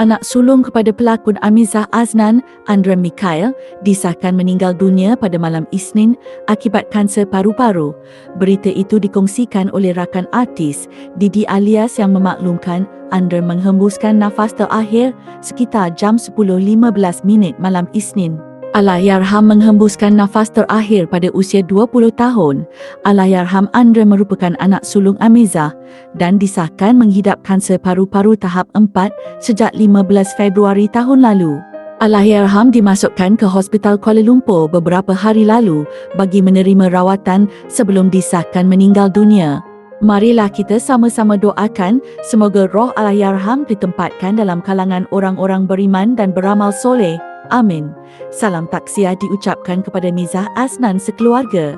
Anak sulung kepada pelakon Amizah Aznan, Andra Mikhail, disahkan meninggal dunia pada malam Isnin akibat kanser paru-paru. Berita itu dikongsikan oleh rakan artis, Didi Alias, yang memaklumkan Andra menghembuskan nafas terakhir sekitar jam 10.15 malam Isnin. Allahyarham menghembuskan nafas terakhir pada usia 20 tahun. Allahyarham Andra merupakan anak sulung Amizah dan disahkan menghidap kanser paru-paru tahap 4 sejak 15 Februari tahun lalu. Allahyarham dimasukkan ke Hospital Kuala Lumpur beberapa hari lalu bagi menerima rawatan sebelum disahkan meninggal dunia. Marilah kita sama-sama doakan semoga roh Allahyarham ditempatkan dalam kalangan orang-orang beriman dan beramal soleh. Amin. Salam taksiah diucapkan kepada Mizah Aznan sekeluarga.